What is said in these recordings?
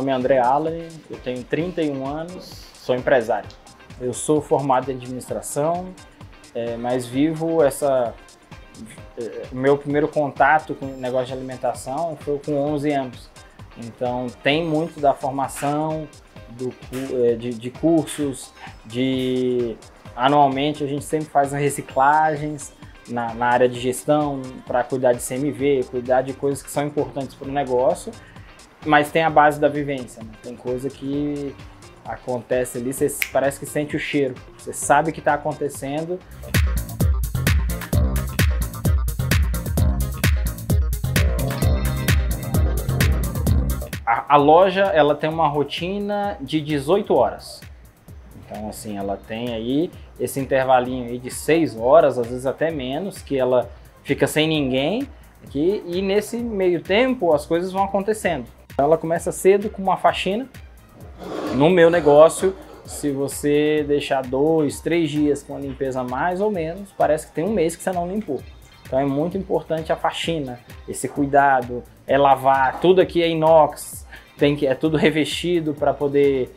nome é André Allen, eu tenho 31 anos, sou empresário. Eu sou formado em administração, mas vivo meu primeiro contato com o negócio de alimentação foi com 11 anos. Então tem muito da formação, de cursos, anualmente a gente sempre faz reciclagens na área de gestão para cuidar de CMV, cuidar de coisas que são importantes para o negócio, mas tem a base da vivência, né? Tem coisa que acontece ali, você parece que sente o cheiro, você sabe que está acontecendo. A loja, ela tem uma rotina de 18 horas. Então, assim, ela tem aí esse intervalinho aí de 6 horas, às vezes até menos, que ela fica sem ninguém aqui, e nesse meio tempo as coisas vão acontecendo. Ela começa cedo com uma faxina. No meu negócio, se você deixar 2, 3 dias com a limpeza mais ou menos, parece que tem um mês que você não limpou. Então é muito importante a faxina, esse cuidado, lavar, tudo aqui é inox, é tudo revestido para poder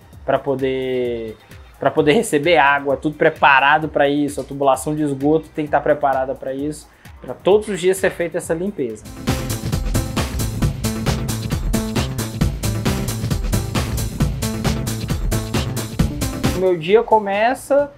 receber água, tudo preparado para isso, a tubulação de esgoto tem que estar preparada para isso, para todos os dias ser feita essa limpeza. O meu dia começa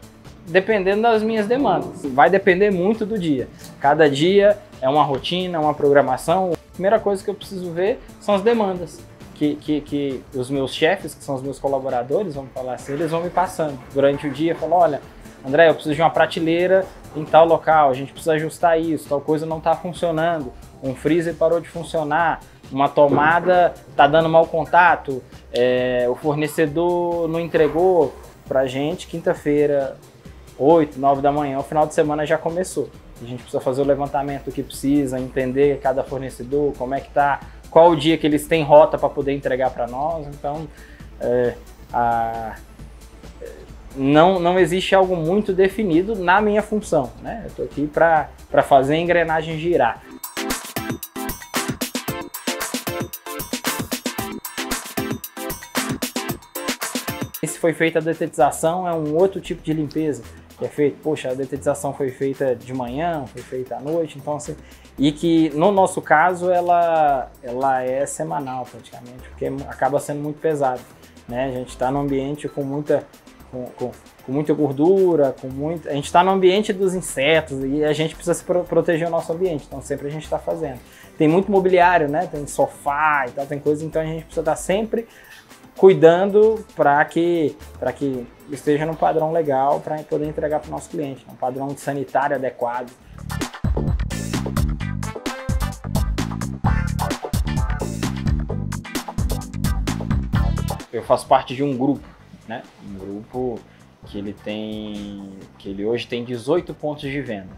dependendo das minhas demandas, vai depender muito do dia. Cada dia é uma rotina, uma programação. A primeira coisa que eu preciso ver são as demandas que os meus chefes, que são os meus colaboradores, vamos falar assim, eles vão me passando. Durante o dia, falam, olha, André, eu preciso de uma prateleira em tal local, a gente precisa ajustar isso, tal coisa não está funcionando, um freezer parou de funcionar, uma tomada está dando mau contato, o fornecedor não entregou para a gente, quinta-feira, 8, 9 da manhã, o final de semana já começou. A gente precisa fazer o levantamento do que precisa, entender cada fornecedor, como é que tá, qual o dia que eles têm rota para poder entregar para nós. Então, não existe algo muito definido na minha função, né? Eu estou aqui para fazer a engrenagem girar. Se foi feita a detetização, é um outro tipo de limpeza que é feito. Poxa, a detetização foi feita de manhã, foi feita à noite, então assim, e que no nosso caso ela é semanal praticamente, porque acaba sendo muito pesado, né? A gente está no ambiente com muita gordura, a gente está no ambiente dos insetos e a gente precisa proteger o nosso ambiente, então sempre a gente está fazendo. Tem muito mobiliário, né? Tem sofá e tal, tem coisa, então a gente precisa estar sempre cuidando para que esteja num padrão legal para poder entregar para o nosso cliente, um padrão sanitário adequado. Eu faço parte de um grupo, né? Um grupo que ele hoje tem 18 pontos de venda.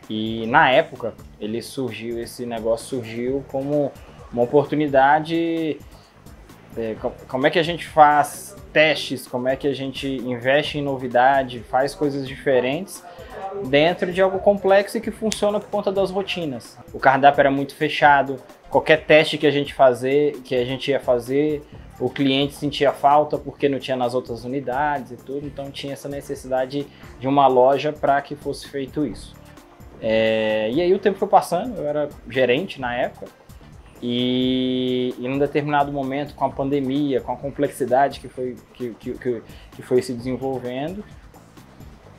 E na época esse negócio surgiu como uma oportunidade. Como é que a gente faz testes, como é que a gente investe em novidade, faz coisas diferentes dentro de algo complexo e que funciona por conta das rotinas. O cardápio era muito fechado, qualquer teste que a gente ia fazer, o cliente sentia falta porque não tinha nas outras unidades e tudo, então tinha essa necessidade de uma loja para que fosse feito isso. E aí o tempo foi passando, eu era gerente na época, e em um determinado momento, com a pandemia, com a complexidade que foi se desenvolvendo,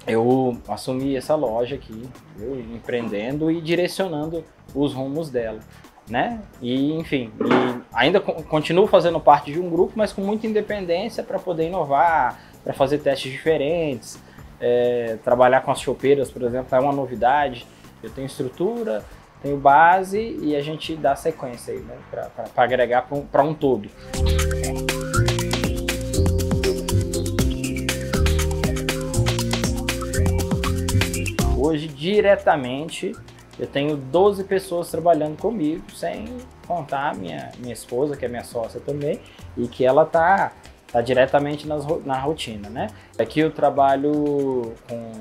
eu assumi essa loja aqui, empreendendo e direcionando os rumos dela, né? E enfim, ainda continuo fazendo parte de um grupo, mas com muita independência para poder inovar, para fazer testes diferentes, trabalhar com as chopeiras, por exemplo, é uma novidade. Eu tenho estrutura, tenho base e a gente dá sequência aí, né, para agregar para um todo. Hoje, diretamente, eu tenho 12 pessoas trabalhando comigo, sem contar minha esposa, que é minha sócia também, e que ela tá diretamente na rotina, né? Aqui eu trabalho com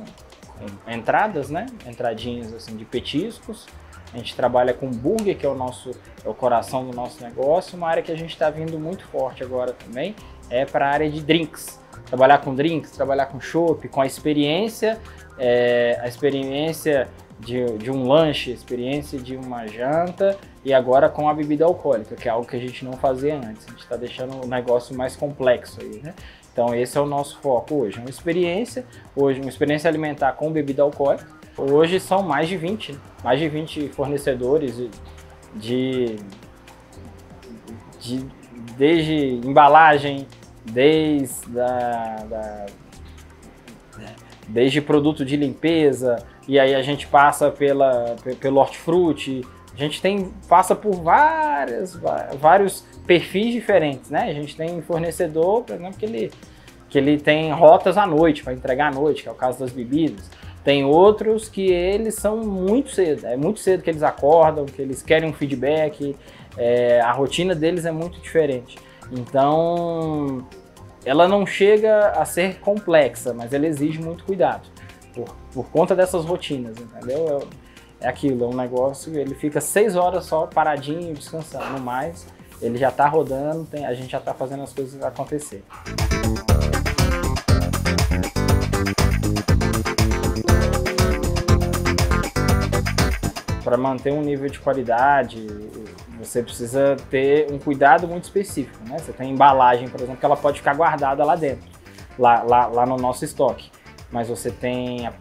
entradas, né? Entradinhas assim de petiscos, A gente trabalha com burger, que é o coração do nosso negócio. Uma área que a gente está vindo muito forte agora também é para a área de drinks. Trabalhar com drinks, trabalhar com chopp, com a experiência de um lanche, a experiência de uma janta e agora com a bebida alcoólica, que é algo que a gente não fazia antes. A gente está deixando o negócio mais complexo aí, né? Então esse é o nosso foco hoje, uma experiência alimentar com bebida alcoólica. Hoje são mais de 20 fornecedores desde embalagem, desde produto de limpeza, e aí a gente passa pelo hortifruti, a gente passa por vários perfis diferentes, né? A gente tem fornecedor, por exemplo, que ele tem rotas à noite, para entregar à noite, que é o caso das bebidas. Tem outros que eles são muito cedo, é muito cedo que eles acordam, que eles querem um feedback, a rotina deles é muito diferente. Então, ela não chega a ser complexa, mas ela exige muito cuidado, por conta dessas rotinas, entendeu? É aquilo, é um negócio, ele fica 6 horas só paradinho, descansando, no mais, ele já está rodando, a gente já está fazendo as coisas acontecer. Para manter um nível de qualidade, você precisa ter um cuidado muito específico, né? Você tem embalagem, por exemplo, que ela pode ficar guardada lá dentro, lá no nosso estoque. Mas você tem a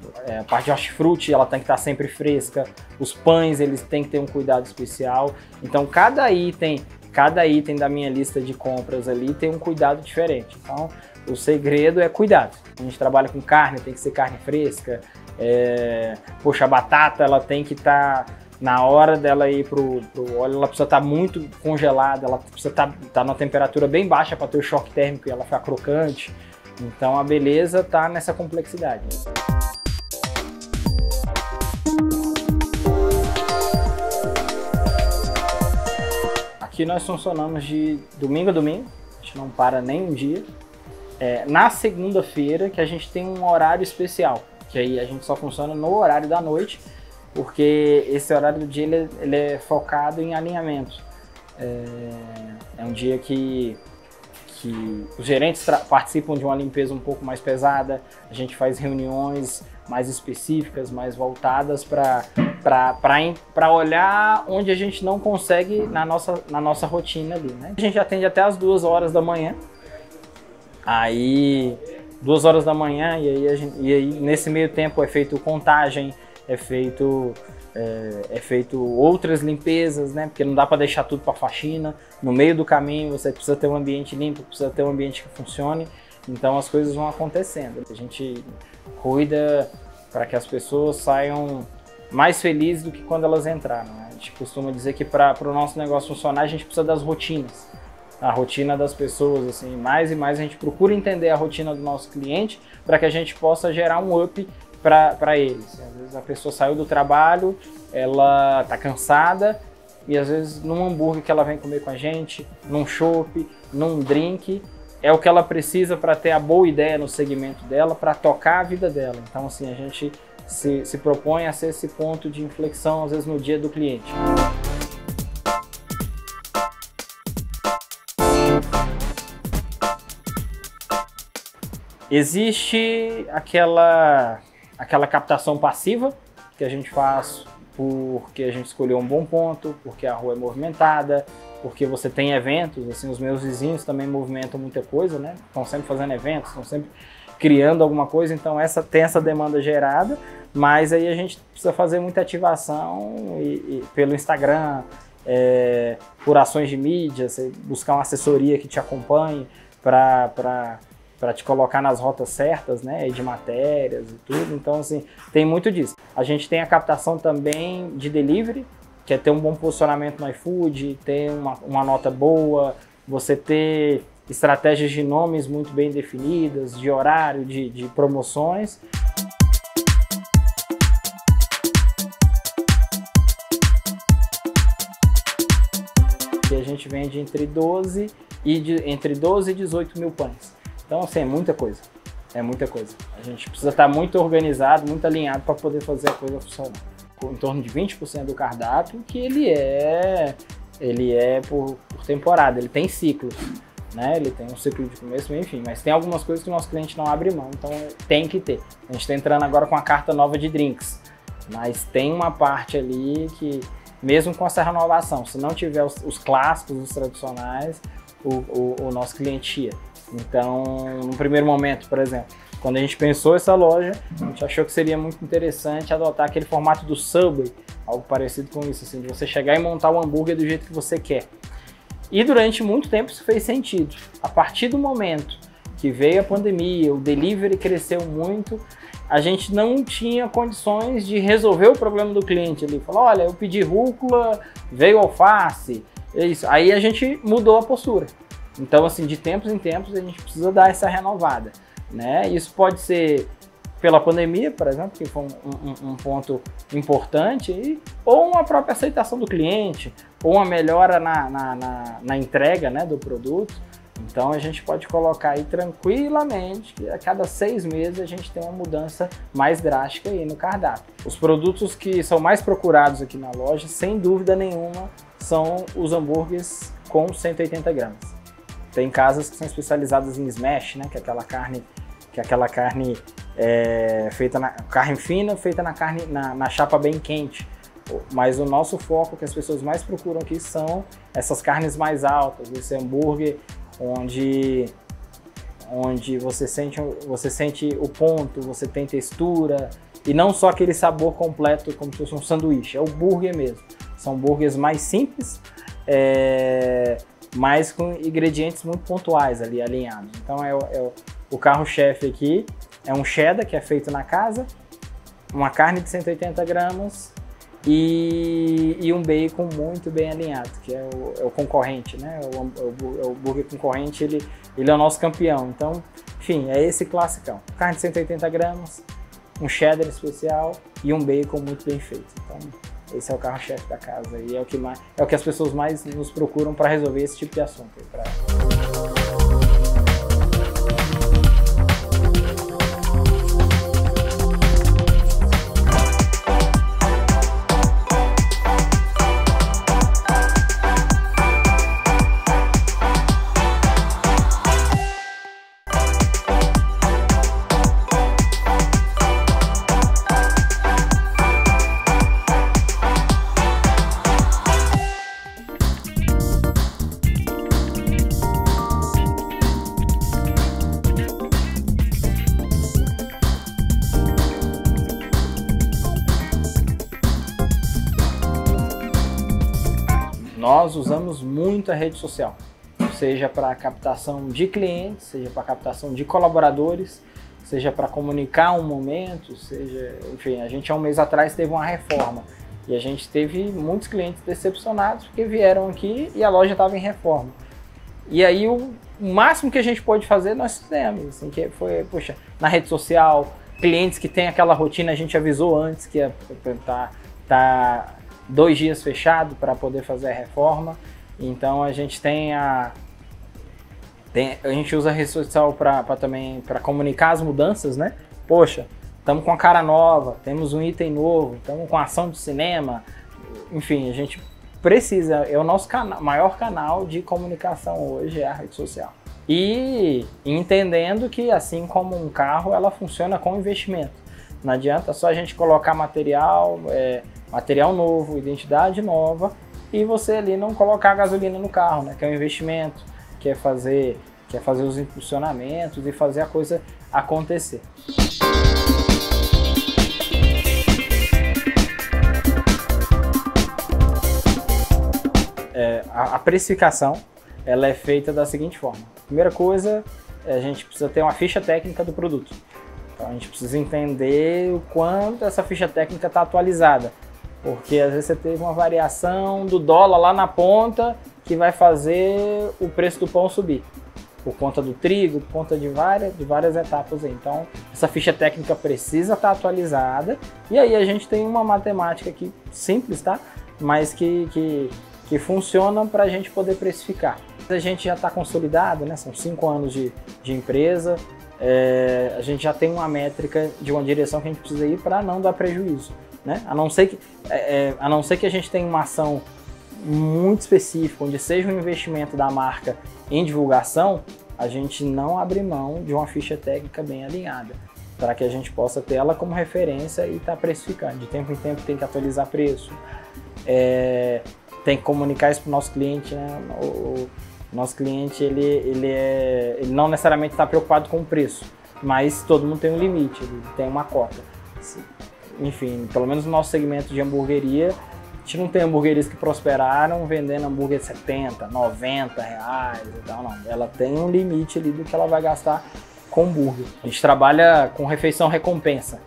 parte de hortifruti, ela tem que estar sempre fresca. Os pães, eles têm que ter um cuidado especial. Então, cada item da minha lista de compras ali tem um cuidado diferente. Então, o segredo é cuidado. A gente trabalha com carne, tem que ser carne fresca. Poxa, a batata, ela tem que estar, na hora dela ir pro óleo, ela precisa estar muito congelada, ela precisa estar numa temperatura bem baixa para ter o choque térmico e ela ficar crocante. Então a beleza está nessa complexidade. Aqui nós funcionamos de domingo a domingo, a gente não para nem um dia. Na segunda-feira que a gente tem um horário especial, que aí a gente só funciona no horário da noite, porque esse horário do dia ele é focado em alinhamento. É um dia que os gerentes participam de uma limpeza um pouco mais pesada, a gente faz reuniões mais específicas, mais voltadas para olhar onde a gente não consegue na nossa rotina ali, né? A gente atende até as 2 horas da manhã, aí 2 horas da manhã, e aí nesse meio tempo é feito contagem, é feito outras limpezas, né? Porque não dá para deixar tudo para faxina. No meio do caminho você precisa ter um ambiente limpo, precisa ter um ambiente que funcione. Então as coisas vão acontecendo. A gente cuida para que as pessoas saiam mais felizes do que quando elas entraram, né? A gente costuma dizer que para o nosso negócio funcionar a gente precisa das rotinas. A rotina das pessoas, assim, mais e mais a gente procura entender a rotina do nosso cliente para que a gente possa gerar um up para eles. Às vezes a pessoa saiu do trabalho, ela está cansada e às vezes num hambúrguer que ela vem comer com a gente, num chopp, num drink, é o que ela precisa para ter a boa ideia no segmento dela, para tocar a vida dela. Então assim, a gente se propõe a ser esse ponto de inflexão às vezes no dia do cliente. Existe aquela captação passiva que a gente faz porque a gente escolheu um bom ponto, porque a rua é movimentada, porque você tem eventos, assim, os meus vizinhos também movimentam muita coisa, né? Estão sempre fazendo eventos, estão sempre criando alguma coisa, então tem essa demanda gerada, mas aí a gente precisa fazer muita ativação pelo Instagram, por ações de mídia, você buscar uma assessoria que te acompanhe para te colocar nas rotas certas, né, de matérias e tudo. Então, assim, tem muito disso. A gente tem a captação também de delivery, que é ter um bom posicionamento no iFood, ter uma nota boa, você ter estratégias de nomes muito bem definidas, de horário, de promoções. E a gente vende entre 12 e 18 mil pães. Então, assim, é muita coisa. É muita coisa. A gente precisa estar muito organizado, muito alinhado para poder fazer a coisa funcionar. em torno de 20% do cardápio, que ele é por temporada, ele tem ciclos, né? Ele tem um ciclo de começo, enfim, mas tem algumas coisas que o nosso cliente não abre mão, então tem que ter. A gente está entrando agora com a carta nova de drinks, mas tem uma parte ali que, mesmo com essa renovação, se não tiver os clássicos, os tradicionais, o nosso cliente ia. Então, no primeiro momento, por exemplo, quando a gente pensou essa loja, a gente achou que seria muito interessante adotar aquele formato do Subway, algo parecido com isso, assim, de você chegar e montar o hambúrguer do jeito que você quer. E durante muito tempo isso fez sentido. A partir do momento que veio a pandemia, o delivery cresceu muito, a gente não tinha condições de resolver o problema do cliente. Ele falou, olha, eu pedi rúcula, veio alface, é isso. Aí a gente mudou a postura. Então, assim, de tempos em tempos a gente precisa dar essa renovada, né? Isso pode ser pela pandemia, por exemplo, que foi um ponto importante, ou uma própria aceitação do cliente, ou uma melhora na entrega, né, do produto. Então a gente pode colocar aí tranquilamente que a cada 6 meses a gente tem uma mudança mais drástica aí no cardápio. Os produtos que são mais procurados aqui na loja, sem dúvida nenhuma, são os hambúrgueres com 180 gramas. Tem casas que são especializadas em smash, né, que é aquela carne feita na carne fina, feita na chapa bem quente. Mas o nosso foco, que as pessoas mais procuram aqui, são essas carnes mais altas, esse hambúrguer onde você sente o ponto, você tem textura, e não só aquele sabor completo como se fosse um sanduíche, é o burger mesmo. São hambúrgueres mais simples, mas com ingredientes muito pontuais ali, alinhados. Então o carro-chefe aqui é um cheddar, que é feito na casa, uma carne de 180 gramas, e um bacon muito bem alinhado, que é o concorrente, né? O burger concorrente, ele é o nosso campeão. Então, enfim, é esse classicão. Carne de 180 gramas, um cheddar especial e um bacon muito bem feito. Então, esse é o carro-chefe da casa e é o que as pessoas mais nos procuram para resolver esse tipo de assunto. Nós usamos muito a rede social, seja para captação de clientes, seja para captação de colaboradores, seja para comunicar um momento, enfim, a gente há um mês atrás teve uma reforma e a gente teve muitos clientes decepcionados porque vieram aqui e a loja estava em reforma. E aí o máximo que a gente pôde fazer nós fizemos, assim, que foi, poxa, na rede social, clientes que têm aquela rotina, a gente avisou antes que ia tá 2 dias fechado para poder fazer a reforma. Então a gente a gente usa a rede social para comunicar as mudanças, né? Poxa, estamos com a cara nova, temos um item novo, estamos com ação de cinema, enfim, a gente precisa, é o nosso maior canal de comunicação hoje, é a rede social. E entendendo que, assim como um carro, ela funciona com investimento. Não adianta só a gente colocar material novo, identidade nova, e você ali não colocar gasolina no carro, né? Que é um investimento, que é fazer os impulsionamentos e fazer a coisa acontecer. A precificação, ela é feita da seguinte forma. Primeira coisa, a gente precisa ter uma ficha técnica do produto. Então a gente precisa entender o quanto essa ficha técnica está atualizada. Porque às vezes você teve uma variação do dólar lá na ponta que vai fazer o preço do pão subir. Por conta do trigo, por conta de várias etapas aí. Então essa ficha técnica precisa estar atualizada. E aí a gente tem uma matemática aqui simples, tá? Mas que funciona para a gente poder precificar. A gente já está consolidado, né? São 5 anos de empresa. A gente já tem uma métrica de uma direção que a gente precisa ir para não dar prejuízo. né? A não ser que a gente tenha uma ação muito específica, onde seja um investimento da marca em divulgação, a gente não abre mão de uma ficha técnica bem alinhada, para que a gente possa ter ela como referência e estar precificando. De tempo em tempo tem que atualizar preço, tem que comunicar isso para o nosso cliente, né? O nosso cliente, ele não necessariamente está preocupado com o preço, mas todo mundo tem um limite, ele tem uma cota. Enfim, pelo menos no nosso segmento de hamburgueria, a gente não tem hamburguerias que prosperaram vendendo hambúrguer de 70, 90 reais e tal, não. Ela tem um limite ali do que ela vai gastar com hambúrguer. A gente trabalha com refeição recompensa.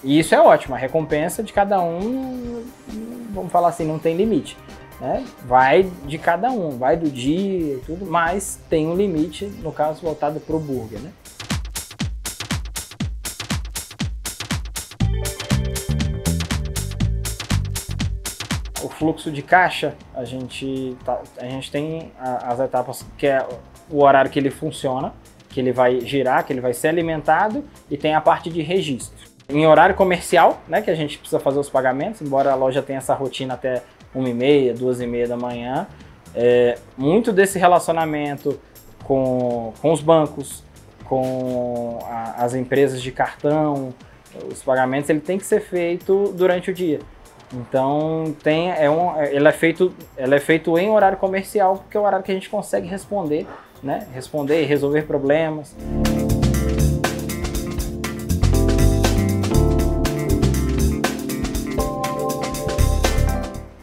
E isso é ótimo, a recompensa de cada um, vamos falar assim, não tem limite, né? Vai de cada um, vai do dia e tudo, mas tem um limite, no caso, voltado para o burger, né? O fluxo de caixa, a gente tem as etapas que é o horário que ele funciona, que ele vai girar, que ele vai ser alimentado, e tem a parte de registro. Em horário comercial, né, que a gente precisa fazer os pagamentos, embora a loja tenha essa rotina até 1h30, 2h30 da manhã, muito desse relacionamento com os bancos, com as empresas de cartão, os pagamentos, ele tem que ser feito durante o dia. Então ele é feito em horário comercial, porque é o horário que a gente consegue responder, né? Responder e resolver problemas.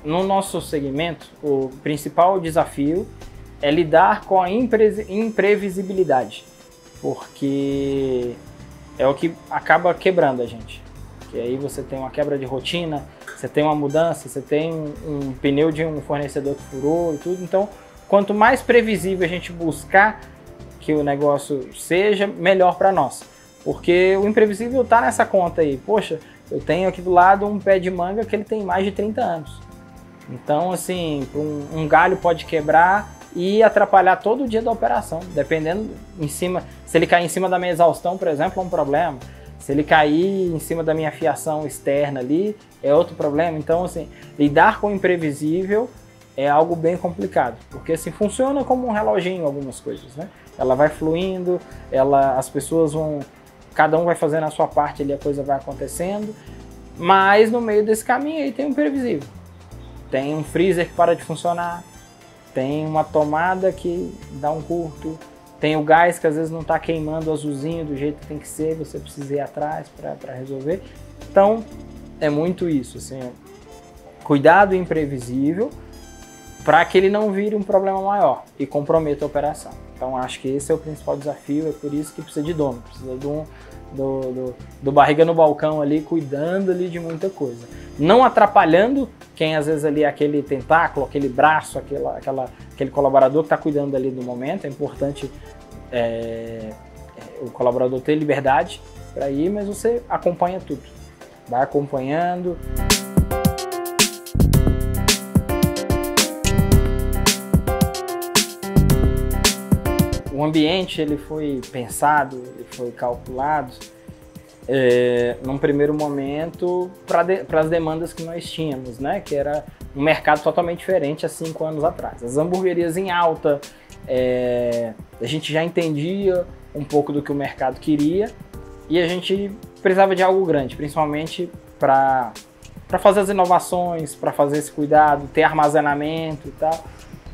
No nosso segmento, o principal desafio é lidar com a imprevisibilidade, porque é o que acaba quebrando a gente. Que aí você tem uma quebra de rotina, você tem uma mudança, você tem um pneu de um fornecedor que furou e tudo. Então, quanto mais previsível a gente buscar que o negócio seja, melhor para nós. Porque o imprevisível está nessa conta aí. Poxa, eu tenho aqui do lado um pé de manga que ele tem mais de 30 anos. Então, assim, um galho pode quebrar e atrapalhar todo o dia da operação. Dependendo se ele cair em cima da minha exaustão, por exemplo, é um problema. Se ele cair em cima da minha fiação externa ali, é outro problema. Então, assim, lidar com o imprevisível é algo bem complicado, porque assim, funciona como um reloginho algumas coisas, né? Ela vai fluindo, as pessoas cada um vai fazendo a sua parte ali, a coisa vai acontecendo, mas no meio desse caminho aí tem um imprevisível. Tem um freezer que para de funcionar, tem uma tomada que dá um curto, tem o gás que às vezes não está queimando o azulzinho do jeito que tem que ser, você precisa ir atrás para resolver. Então, é muito isso, assim, cuidado imprevisível para que ele não vire um problema maior e comprometa a operação. Então, acho que esse é o principal desafio, é por isso que precisa de dono, precisa do barriga no balcão ali, cuidando ali de muita coisa. Não atrapalhando quem às vezes ali é aquele tentáculo, aquele braço, aquele colaborador que está cuidando ali do momento. É importante o colaborador ter liberdade para ir, mas você acompanha tudo. Vai acompanhando. O ambiente ele foi pensado, ele foi calculado num primeiro momento para as demandas que nós tínhamos, né? Que era um mercado totalmente diferente há 5 anos atrás. As hamburguerias em alta, a gente já entendia um pouco do que o mercado queria e a gente precisava de algo grande, principalmente para fazer as inovações, para fazer esse cuidado, ter armazenamento e tal.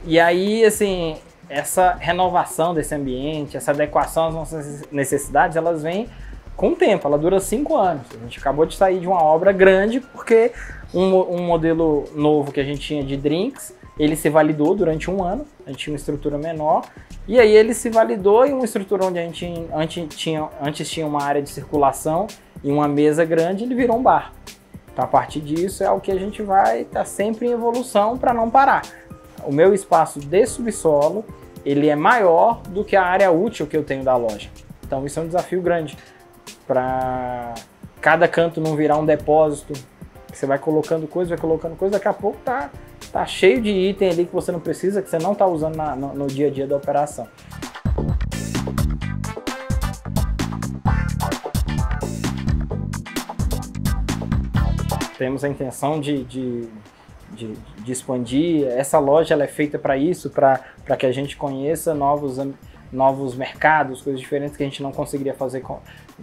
E aí, assim, essa renovação desse ambiente, essa adequação às nossas necessidades, elas vêm com o tempo, ela dura 5 anos. A gente acabou de sair de uma obra grande porque um modelo novo que a gente tinha de drinks, ele se validou durante 1 ano, a gente tinha uma estrutura menor, e aí ele se validou em uma estrutura onde a gente antes tinha uma área de circulação e uma mesa grande, ele virou um bar. Então a partir disso é o que a gente vai estar sempre em evolução para não parar. O meu espaço de subsolo, ele é maior do que a área útil que eu tenho da loja. Então isso é um desafio grande, para cada canto não virar um depósito. Você vai colocando coisa, daqui a pouco tá cheio de item ali que você não precisa, que você não está usando no dia a dia da operação. temos a intenção de expandir. Essa loja ela é feita para isso, para que a gente conheça novos mercados, coisas diferentes que a gente não conseguiria fazer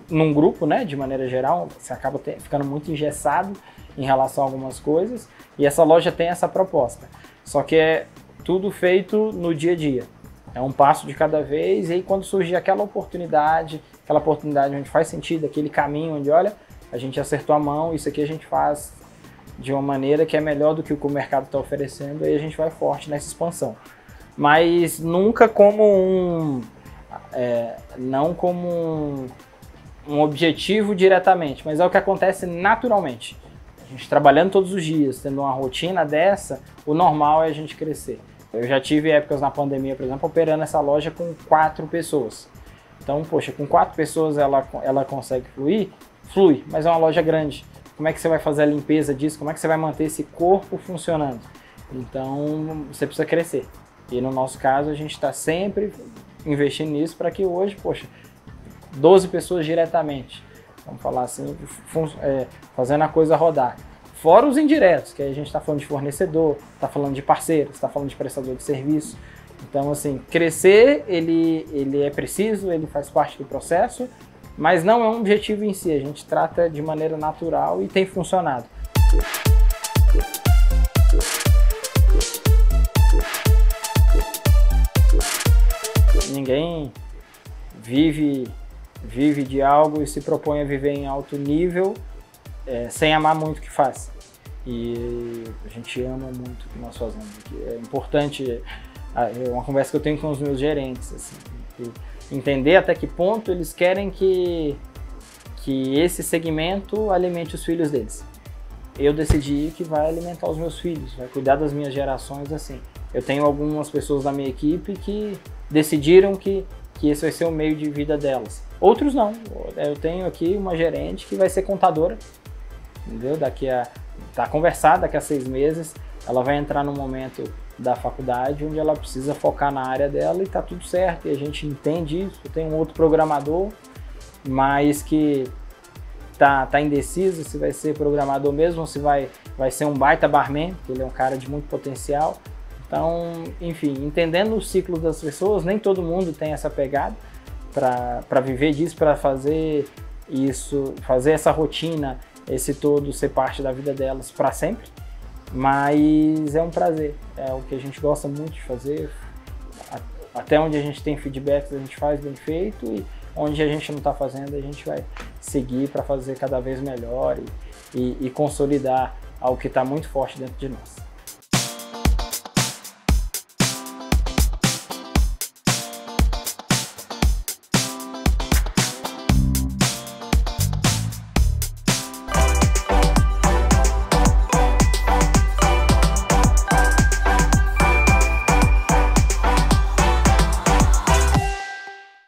num grupo, né? De maneira geral, você acaba ficando muito engessado em relação a algumas coisas, e essa loja tem essa proposta. Só que é tudo feito no dia a dia. É um passo de cada vez, e aí quando surgir aquela oportunidade onde faz sentido, aquele caminho onde, olha, a gente acertou a mão, isso aqui a gente faz de uma maneira que é melhor do que o que o mercado está oferecendo, aí a gente vai forte nessa expansão. Mas nunca como não como um objetivo diretamente, mas é o que acontece naturalmente. A gente trabalhando todos os dias, tendo uma rotina dessa, o normal é a gente crescer. Eu já tive épocas na pandemia, por exemplo, operando essa loja com 4 pessoas. Então, poxa, com 4 pessoas ela consegue fluir? Flui, mas é uma loja grande. Como é que você vai fazer a limpeza disso? Como é que você vai manter esse corpo funcionando? Então, você precisa crescer. E no nosso caso, a gente está sempre investindo nisso para que hoje, poxa, 12 pessoas diretamente, vamos falar assim, fazendo a coisa rodar. Fora os indiretos, que aí a gente está falando de fornecedor, está falando de parceiro, está falando de prestador de serviço. Então, assim, crescer, ele é preciso, ele faz parte do processo, mas não é um objetivo em si, a gente trata de maneira natural e tem funcionado. Ninguém vive de algo e se propõe a viver em alto nível sem amar muito o que faz. E a gente ama muito o que nós fazemos. É importante, é uma conversa que eu tenho com os meus gerentes, assim, entender até que ponto eles querem que esse segmento alimente os filhos deles. Eu decidi que vai alimentar os meus filhos, vai cuidar das minhas gerações assim. Eu tenho algumas pessoas da minha equipe que decidiram que esse vai ser o meio de vida delas. Outros não. Eu tenho aqui uma gerente que vai ser contadora, entendeu? Tá conversado, daqui a 6 meses, ela vai entrar no momento da faculdade onde ela precisa focar na área dela e tá tudo certo, e a gente entende isso. Eu tenho um outro programador, mas que tá indeciso se vai ser programador mesmo ou se vai ser um baita barman, porque ele é um cara de muito potencial. Então, enfim, entendendo o ciclo das pessoas, nem todo mundo tem essa pegada para viver disso, para fazer isso, fazer essa rotina, esse todo ser parte da vida delas para sempre. Mas é um prazer, é o que a gente gosta muito de fazer. Até onde a gente tem feedbacks, a gente faz bem feito, e onde a gente não está fazendo, a gente vai seguir para fazer cada vez melhor e consolidar algo que está muito forte dentro de nós.